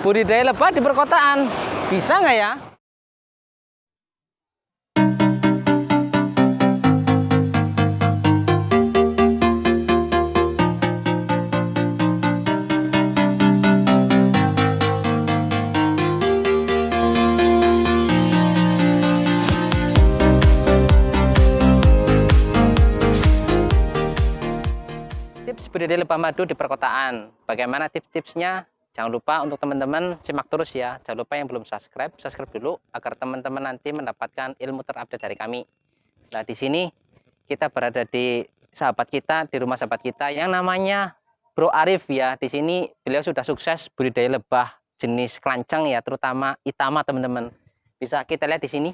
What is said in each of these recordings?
budidaya lebah di perkotaan. Bisa nggak ya? Tips budidaya lebah madu di perkotaan. Bagaimana tips-tipsnya? Jangan lupa untuk teman-teman simak terus ya. Jangan lupa yang belum subscribe, subscribe dulu agar teman-teman nanti mendapatkan ilmu terupdate dari kami. Nah, di sini kita berada di rumah sahabat kita yang namanya Bro Arif ya. Di sini beliau sudah sukses budidaya lebah jenis kelanceng ya, terutama Itama teman-teman. Bisa kita lihat di sini.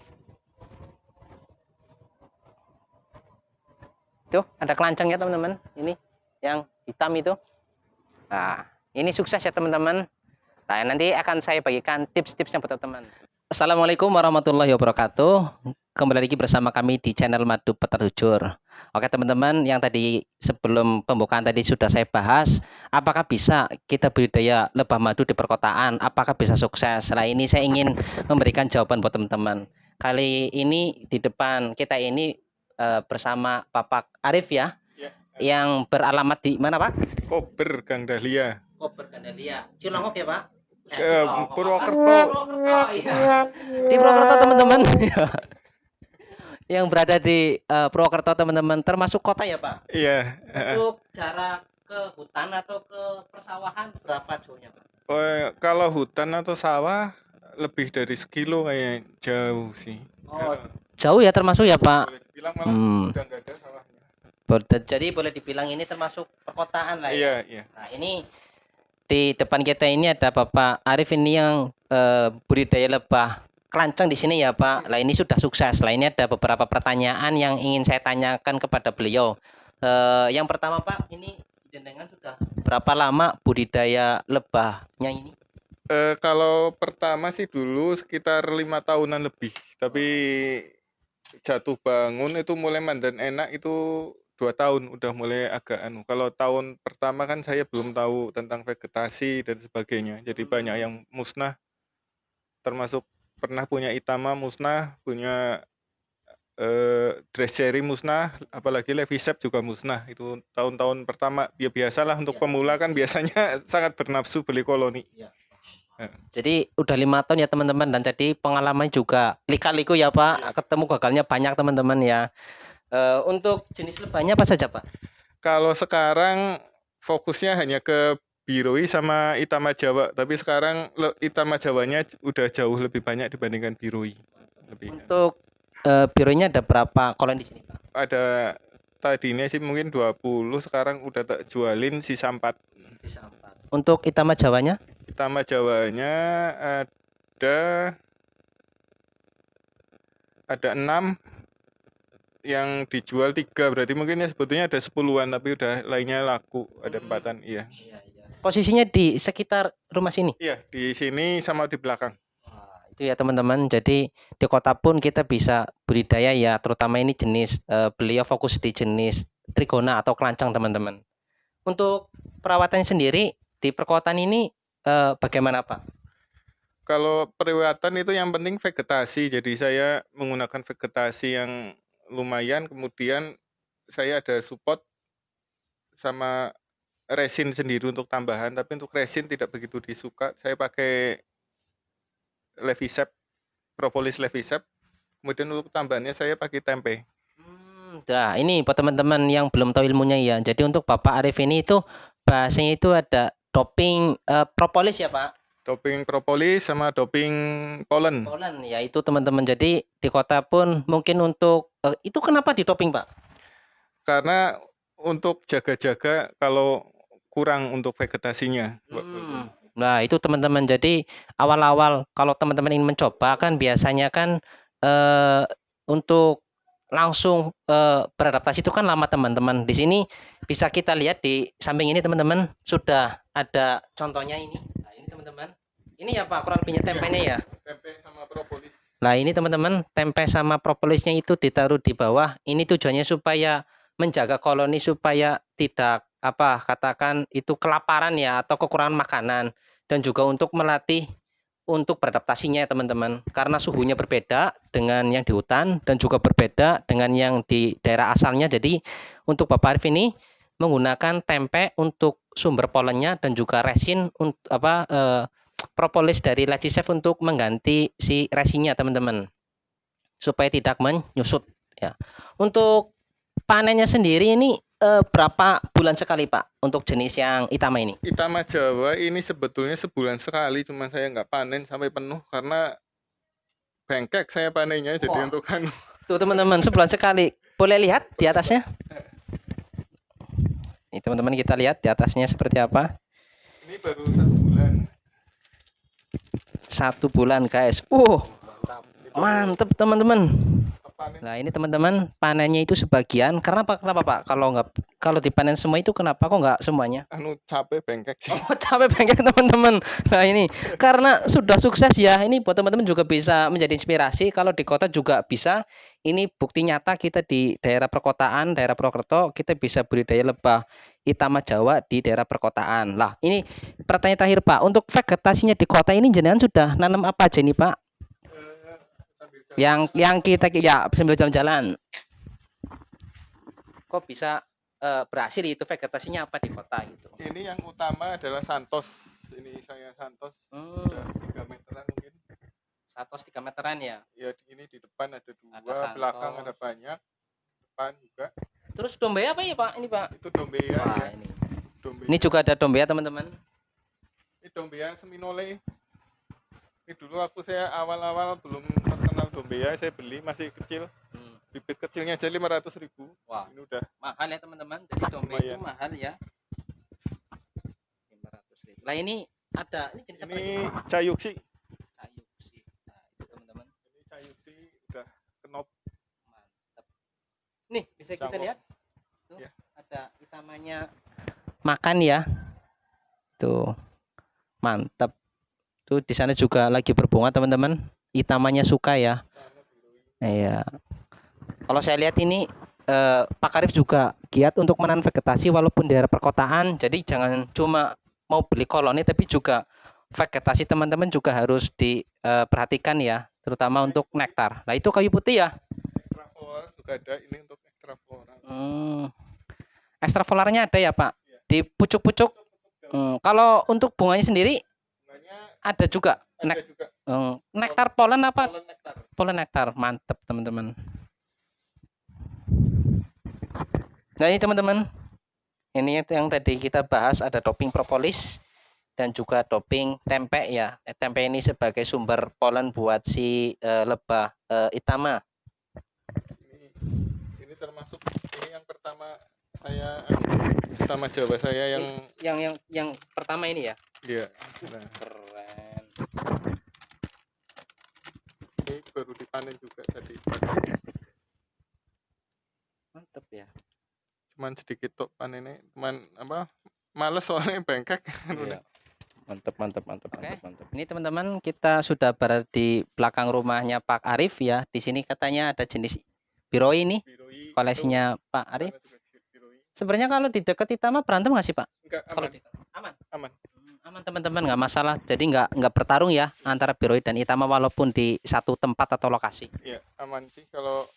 Tuh, ada kelanceng ya teman-teman. Ini yang hitam itu. Nah, ini sukses ya teman-teman. Nah, nanti akan saya bagikan tips-tipsnya buat teman-teman. Assalamualaikum warahmatullahi wabarakatuh. Kembali lagi bersama kami di channel Madu Peterjujur. Oke teman-teman, yang tadi sebelum pembukaan tadi sudah saya bahas, apakah bisa kita budidaya lebah madu di perkotaan? Apakah bisa sukses? Nah, ini saya ingin memberikan jawaban buat teman-teman. Kali ini di depan kita ini bersama Bapak Arif ya. Yang beralamat di mana Pak? Kober Gang Dahlia. Kober Gang Dahlia. Cilongok ya Pak? Purwokerto. Iya. Di Purwokerto teman-teman. Yang berada di Purwokerto teman-teman, termasuk kota ya Pak? Iya. Untuk jarak ke hutan atau ke persawahan berapa jauhnya Pak? Kalau hutan atau sawah lebih dari sekilo kayak jauh sih. Oh, jauh ya termasuk ya Pak? Boleh dibilang malah udah nggak ada sawahnya. Jadi boleh dibilang ini termasuk perkotaan lah ya. Iya. Nah, ini di depan kita ini ada Bapak Arif ini yang budidaya lebah kelanceng di sini ya Pak. Nah, ini sudah sukses. Lah, ini ada beberapa pertanyaan yang ingin saya tanyakan kepada beliau. Yang pertama Pak, ini jenengan sudah berapa lama budidaya lebahnya ini? Kalau pertama sih dulu sekitar 5 tahunan lebih, tapi jatuh bangun itu mulai mandan enak itu 2 tahun udah mulai agak anu. Kalau tahun pertama kan saya belum tahu tentang vegetasi dan sebagainya, jadi banyak yang musnah, termasuk pernah punya Itama musnah, punya Dress Cherry musnah, apalagi Levisep juga musnah. Itu tahun-tahun pertama. Ya biasalah untuk pemula kan biasanya sangat bernafsu beli koloni. Jadi udah 5 tahun ya teman-teman, dan jadi pengalaman juga lika-liku ya Pak. Ketemu gagalnya banyak teman-teman ya. Untuk jenis lebahnya apa saja Pak? Kalau sekarang fokusnya hanya ke Birui sama Itama Jawa, tapi sekarang Itama Jawanya udah jauh lebih banyak dibandingkan Birui. Untuk Biruinya ada berapa koloni di sini Pak? Ada tadinya sih mungkin 20, sekarang udah tak jualin sisa 4. Untuk Itama Jawanya? Itama Jawanya ada 6, yang dijual 3, berarti mungkin ya sebetulnya ada 10-an, tapi udah lainnya laku, ada 4-an. Iya. Posisinya di sekitar rumah sini? Iya, di sini sama di belakang. Itu ya teman-teman, jadi di kota pun kita bisa budidaya ya, terutama ini jenis beliau fokus di jenis trigona atau kelanceng teman-teman. Untuk perawatannya sendiri di perkotaan ini bagaimana Pak? Kalau perawatan itu yang penting vegetasi, jadi saya menggunakan vegetasi yang lumayan, kemudian saya ada support sama resin sendiri untuk tambahan, tapi untuk resin tidak begitu disuka, saya pakai Levisep, propolis Levisep, kemudian untuk tambahannya saya pakai tempe. Nah, ini buat teman-teman yang belum tahu ilmunya ya, jadi untuk Bapak Arif ini itu bahasanya itu ada doping propolis ya Pak? Doping propolis sama doping polen. Polen ya itu teman-teman, jadi di kota pun mungkin untuk itu kenapa di doping Pak? Karena untuk jaga-jaga kalau kurang untuk vegetasinya. Nah itu teman-teman, jadi awal-awal kalau teman-teman ingin mencoba kan biasanya kan untuk langsung beradaptasi itu kan lama teman-teman. Di sini bisa kita lihat di samping ini teman-teman sudah ada contohnya ini. Nah ini teman-teman, ini ya Pak kurang lebihnya tempenya ya. Tempe sama propolis. Nah ini teman-teman, tempe sama propolisnya itu ditaruh di bawah. Ini tujuannya supaya menjaga koloni supaya tidak katakan itu kelaparan ya atau kekurangan makanan. dan juga untuk melatih untuk beradaptasinya ya teman-teman, karena suhunya berbeda dengan yang di hutan dan juga berbeda dengan yang di daerah asalnya. Jadi untuk Bapak Arif ini menggunakan tempe untuk sumber polennya dan juga resin untuk propolis dari Lecicef untuk mengganti si resinnya teman-teman, supaya tidak menyusut ya. Untuk panennya sendiri ini berapa bulan sekali Pak untuk jenis yang Itama ini? Itama Jawa ini sebetulnya sebulan sekali, cuma saya nggak panen sampai penuh karena bengkek saya panennya. Jadi Wah. untuk Tuh teman-teman, sebulan sekali. Boleh lihat di atasnya? Ini teman-teman, kita lihat di atasnya seperti apa. ini baru 1 bulan. 1 bulan guys. Mantep teman-teman. Panen Nah ini teman-teman, panennya itu sebagian. Kenapa Pak? Kalau dipanen semua itu kenapa kok nggak semuanya? capek bengkek sih. Oh, capek bengkek teman-teman. Nah ini karena sudah sukses ya. Ini buat teman-teman juga bisa menjadi inspirasi. Kalau di kota juga bisa. Ini bukti nyata kita di daerah perkotaan, daerah Purwokerto, kita bisa budidaya lebah Itama Jawa di daerah perkotaan. Lah ini pertanyaan terakhir Pak. Untuk vegetasinya di kota ini jenengan sudah nanam apa aja nih Pak? Sambil Yang kita ya sambil jalan-jalan. Kok bisa berhasil itu vegetasinya apa di kota gitu? Ini yang utama adalah Santos. Ini saya Santos udah 3 meteran mungkin. Santos 3 meteran ya. Ya ini di depan ada 2, Ada Santos. belakang ada banyak, depan juga. Terus dombea apa ya Pak? Ini Pak. Itu dombea Wah, ya. ini. Dombea. Ini juga ada dombea teman-teman. Ini dombea Seminole. Ini dulu saya awal-awal belum terkenal dombea, saya beli masih kecil. Bibit kecilnya aja 500.000. Wah, ini udah mahal ya teman-teman. Jadi dombea itu mahal ya. 500.000. Lah ini ada ini jenis apa ini ini? Cayuksi. Cayuksi. Nah, itu teman-teman. Ini Cayuksi udah kenop. Mantap. Nih, bisa kita Sama. lihat. Tuh, Ya. ada Itamanya makan ya. Tuh. Mantap. Tuh di sana juga lagi berbunga teman-teman. Itamanya suka ya. Iya. Kalau saya lihat ini Pak Arif juga giat untuk menanam vegetasi walaupun di daerah perkotaan. Jadi jangan cuma mau beli koloni tapi juga vegetasi teman-teman juga harus diperhatikan ya, terutama untuk nektar. Nah itu kayu putih ya. Extra floral juga ada, ini untuk extra floral. Extra flolarnya ada ya Pak? Di pucuk-pucuk. Kalau untuk bunganya sendiri ada juga. Ada juga. Nektar polen apa? Polen nektar. Polen nektar, mantep teman-teman. Nah ini teman-teman, ini yang tadi kita bahas ada topping propolis dan juga topping tempe ya. Tempe ini sebagai sumber polen buat si lebah Itama. Ini termasuk ini yang pertama saya Itama Jawa saya yang pertama ini ya. Iya. Nah, Keren. ini baru dipanen juga tadi. Mantep ya. Cuman sedikit tok panennya, cuman males soalnya bengkek. Iya. Mantap. Ini teman-teman, kita sudah berada di belakang rumahnya Pak Arif ya. Di sini katanya ada jenis biroi nih, koleksinya Pak Arif. Sebenarnya kalau di dekat Itama berantem nggak sih Pak? Enggak, aman. Aman teman-teman, nggak masalah. Jadi nggak bertarung ya antara biroi dan Itama walaupun di satu tempat atau lokasi. Iya, aman sih kalau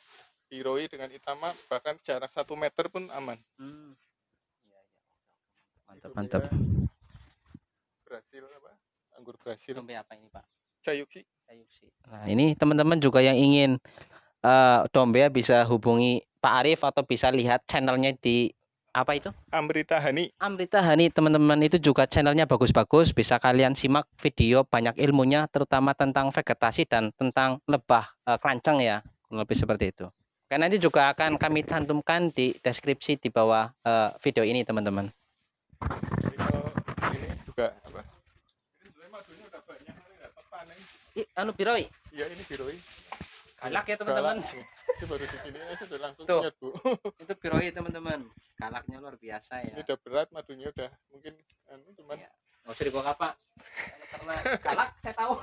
biroi dengan Itama bahkan jarak 1 meter pun aman. Mantap. Brasil anggur Brasil. Dombea apa ini Pak? Cayuksi. Nah ini teman-teman juga yang ingin dombea bisa hubungi Pak Arif atau bisa lihat channelnya di apa itu? Amrita Hani teman-teman, itu juga channelnya bagus-bagus, bisa kalian simak video banyak ilmunya terutama tentang vegetasi dan tentang lebah kerancang ya, lebih seperti itu. Oke, nanti juga akan kami cantumkan di deskripsi di bawah video ini teman-teman. Jadi kalau ini juga apa? Ini sebenarnya madunya udah banyak, dapat panen. Biroi. Iya ini biroi. Galak ya teman-teman. Itu baru di sini sudah langsung Tuh. nyerbu. Itu biroi teman-teman. Galaknya luar biasa ya. Ini udah berat, madunya udah mungkin cuman ya. Nggak usah dibawa Pak. Karena galak saya tahu.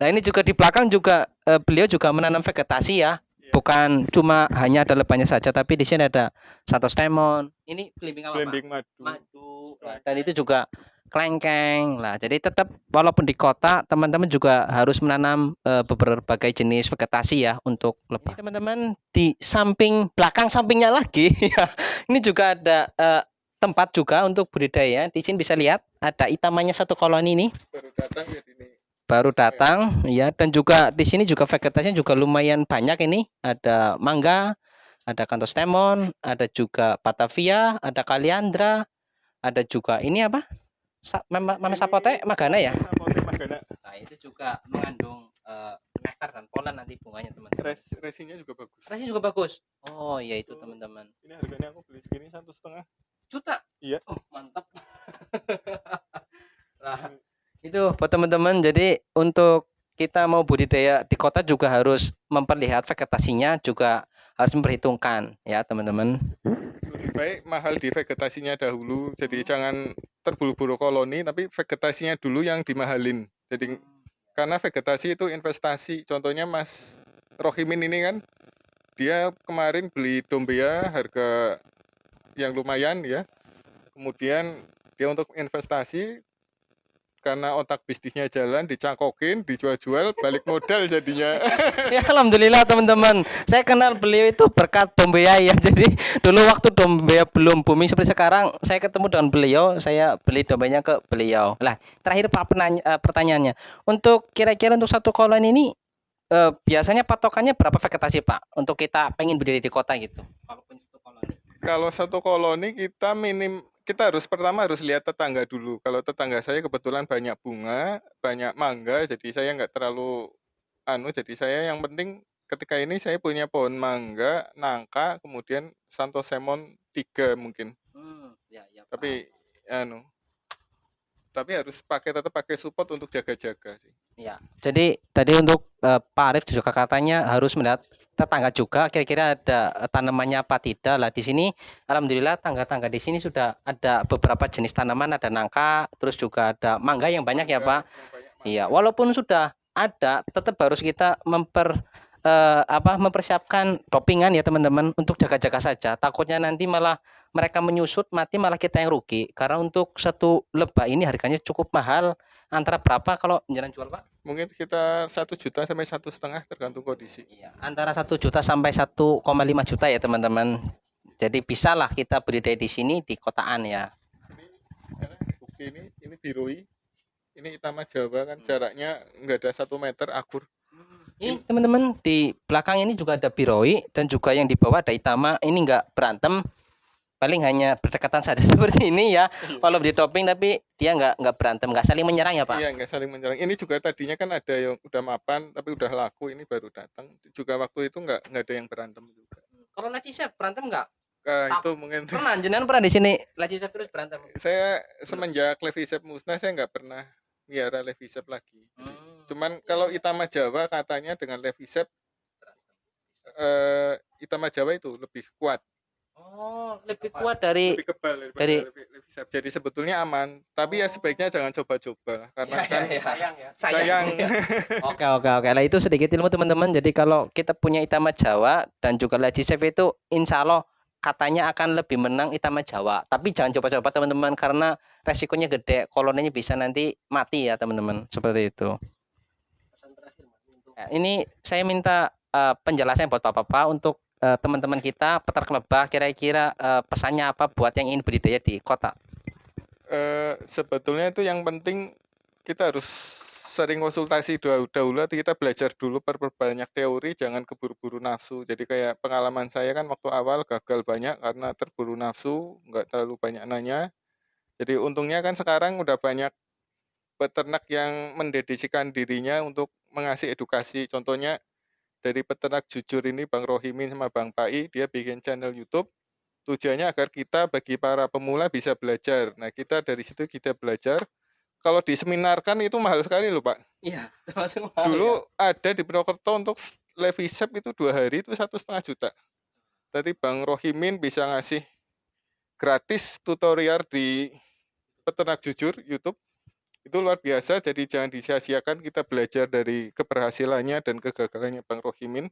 Nah ini juga di belakang juga beliau juga menanam vegetasi ya. Iya. bukan cuma hanya ada lebahnya saja, tapi di sini ada Santos Temon. Ini belimbing apa, Pak? Blending madu. Madu. Nah, dan itu juga kelengkeng lah. Jadi tetap walaupun di kota teman-teman juga harus menanam berbagai jenis vegetasi ya untuk lebah. Ini teman-teman di samping belakang sampingnya lagi ya. Ini juga ada tempat juga untuk budidaya. Di sini bisa lihat ada itamannya satu koloni nih. Baru datang ya ini. Baru datang ya, dan juga di sini juga vegetasinya juga lumayan banyak ini. Ada mangga, ada Canthus temon, ada juga Batavia, ada Kaliandra, ada juga ini apa? Mama sapote magana ya. Sapote magana. Nah, itu juga mengandung nektar dan polen nanti bunganya teman-teman. Resinya juga bagus. Resinya juga bagus. Oh iya itu teman-teman. Ini harganya aku beli segini 1,5 juta. Iya. Oh mantap. Nah, itu buat teman-teman. Jadi untuk kita mau budidaya di kota juga harus memperlihat vegetasinya, juga harus memperhitungkan ya teman-teman. Lebih baik mahal di vegetasinya dahulu, jadi jangan terburu-buru koloni, tapi vegetasinya dulu yang dimahalin. Jadi karena vegetasi itu investasi. Contohnya Mas Rohimin ini kan, dia kemarin beli dombea harga yang lumayan ya. Kemudian dia untuk investasi, karena otak bisnisnya jalan, dicangkokin, dijual-jual, balik modal jadinya. Ya alhamdulillah teman-teman, saya kenal beliau itu berkat dombea ya. Jadi dulu waktu dombea belum booming seperti sekarang, saya ketemu dengan beliau, saya beli dombenya ke beliau. Lah terakhir Pak pertanyaannya, untuk kira-kira untuk satu koloni ini biasanya patokannya berapa vegetasi Pak untuk kita pengen berdiri di kota gitu? Kalau satu koloni kita pertama harus lihat tetangga dulu. Kalau tetangga saya kebetulan banyak bunga, banyak mangga, jadi saya nggak terlalu jadi saya yang penting ketika ini saya punya pohon mangga, nangka, kemudian Santos Semon 3 mungkin. Ya, Tapi harus tetap pakai support untuk jaga-jaga sih. Ya, jadi tadi untuk Pak Arif juga katanya harus melihat tetangga juga kira-kira ada tanamannya apa tidak lah. Di sini alhamdulillah tangga-tangga di sini sudah ada beberapa jenis tanaman, ada nangka, terus juga ada mangga yang banyak ya Pak. Iya, walaupun sudah ada, tetap harus kita mempersiapkan toppingan ya teman-teman untuk jaga-jaga saja. Takutnya nanti malah mereka menyusut mati, malah kita yang rugi. Karena untuk satu lebah ini harganya cukup mahal. Antara berapa kalau jalan jual Pak? Mungkin sekitar 1 juta sampai 1,5 tergantung kondisi. Iya, antara 1 juta sampai 1,5 juta ya teman-teman. Jadi bisalah kita budidaya di sini di kotaan ya. Bukti ini birui. Ini Itama Jawa kan jaraknya nggak ada 1 meter akur. Ini teman-teman di belakang ini juga ada biroi dan juga yang di bawah ada Itama. Ini nggak berantem, paling hanya berdekatan saja seperti ini ya. Walau di topping tapi dia nggak berantem, nggak saling menyerang ya Pak. Iya, nggak saling menyerang. Ini juga tadinya kan ada yang udah mapan tapi udah laku, ini baru datang. Juga waktu itu nggak ada yang berantem juga. Kalau Laci Chef berantem nggak? Itu mungkin. Jenengan pernah di sini Laci Chef terus berantem? Saya semenjak Levisep musnah saya nggak pernah miara Levisep lagi. Cuman kalau Itama Jawa katanya dengan Levisep Itama Jawa itu lebih kuat. Oh, lebih kuat dari lebih kebal dari Levisep. Jadi sebetulnya aman, tapi ya sebaiknya jangan coba-coba lah karena kan sayang. Oke. Lah itu sedikit ilmu teman-teman. Jadi kalau kita punya Itama Jawa dan juga Laci Chef itu insya Allah katanya akan lebih menang Itama Jawa. Tapi jangan coba-coba teman-teman karena resikonya gede. Koloninya bisa nanti mati ya teman-teman. Seperti itu. Ya, ini saya minta penjelasan buat Bapak-Bapak untuk teman-teman kita peternak lebah, kira-kira pesannya apa buat yang ingin budidaya di kota? Sebetulnya itu yang penting kita harus sering konsultasi dahulu, kita belajar dulu, perbanyak teori, jangan keburu-buru nafsu. Jadi kayak pengalaman saya kan waktu awal gagal banyak karena terburu nafsu, nggak terlalu banyak nanya. Jadi untungnya kan sekarang udah banyak peternak yang mendedikasikan dirinya untuk mengasih edukasi. Contohnya dari peternak jujur ini Bang Rohimin sama Bang Pai, dia bikin channel YouTube. Tujuannya agar kita bagi para pemula bisa belajar. Nah, kita dari situ kita belajar. Kalau diseminarkan itu mahal sekali loh Pak. Iya, termasuk mahal. Dulu ya. Ada di Purwokerto untuk Levisep itu 2 hari itu 1,5 juta. Tadi Bang Rohimin bisa ngasih gratis tutorial di peternak jujur YouTube. Itu luar biasa, jadi jangan disia-siakan, kita belajar dari keberhasilannya dan kegagalannya Bang Rohimin.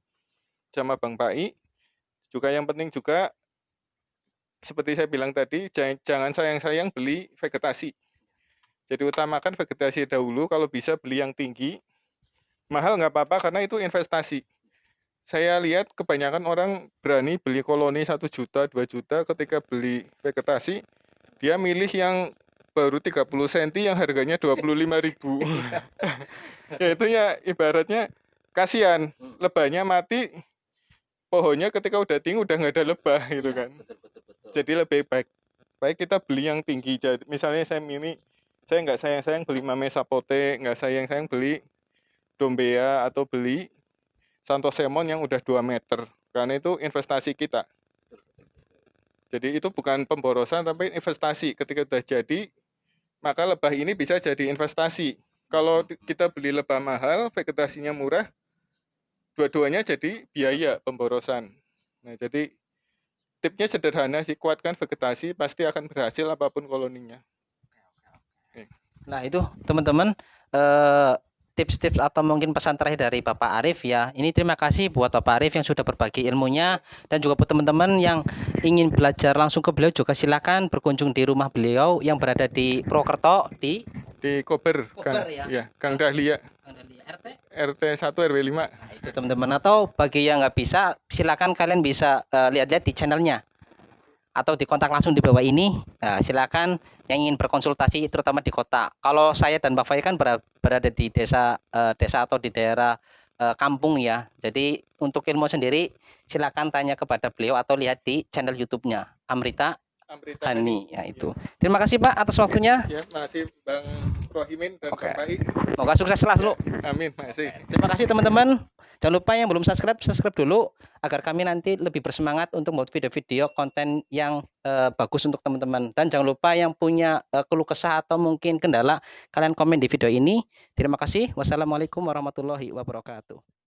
sama Bang Pai. Juga yang penting juga seperti saya bilang tadi, jangan sayang-sayang beli vegetasi. Jadi utamakan vegetasi dahulu, kalau bisa beli yang tinggi. Mahal nggak apa-apa karena itu investasi. Saya lihat kebanyakan orang berani beli koloni 1 juta, 2 juta, ketika beli vegetasi, dia milih yang baru 30 cm yang harganya 25.000. Ya itu ya ibaratnya kasihan, lebahnya mati, pohonnya ketika udah tinggi udah nggak ada lebah gitu kan. Jadi lebih baik kita beli yang tinggi. Jadi misalnya saya nggak sayang-sayang beli Mame Sapote, nggak sayang-sayang beli Dombea atau beli Santo Semon yang udah 2 meter. Karena itu investasi kita. Jadi itu bukan pemborosan tapi investasi. Ketika sudah jadi, maka lebah ini bisa jadi investasi. Kalau kita beli lebah mahal, vegetasinya murah, dua-duanya jadi biaya pemborosan. Nah, jadi tipnya sederhana sih, kuatkan vegetasi, pasti akan berhasil apapun koloninya. Nah, itu teman-teman tips-tips atau mungkin pesan terakhir dari Bapak Arif ya. Ini terima kasih buat Bapak Arif yang sudah berbagi ilmunya, dan juga buat teman-teman yang ingin belajar langsung ke beliau juga silakan berkunjung di rumah beliau yang berada di Purwokerto di Kober, Kober Gang Dahlia, RT 1 RW 5. Nah, itu teman-teman. Atau bagi yang nggak bisa, silakan kalian bisa lihat-lihat di channelnya atau dikontak langsung di bawah ini. Nah, silakan yang ingin berkonsultasi terutama di kota. Kalau saya dan Mbak Fai kan berada di desa atau di daerah kampung ya. Jadi untuk ilmu sendiri silakan tanya kepada beliau atau lihat di channel YouTube-nya Amrita Hani. Ya itu. Terima kasih Pak atas waktunya. Ya, makasih Bang Rohimin dan Oke. Bang Pai. Semoga sukses selalu. Amin, makasih. Terima kasih teman-teman. Jangan lupa yang belum subscribe dulu agar kami nanti lebih bersemangat untuk membuat video-video konten yang bagus untuk teman-teman. Dan jangan lupa yang punya keluh kesah atau mungkin kendala, kalian komen di video ini. Terima kasih. Wassalamualaikum warahmatullahi wabarakatuh.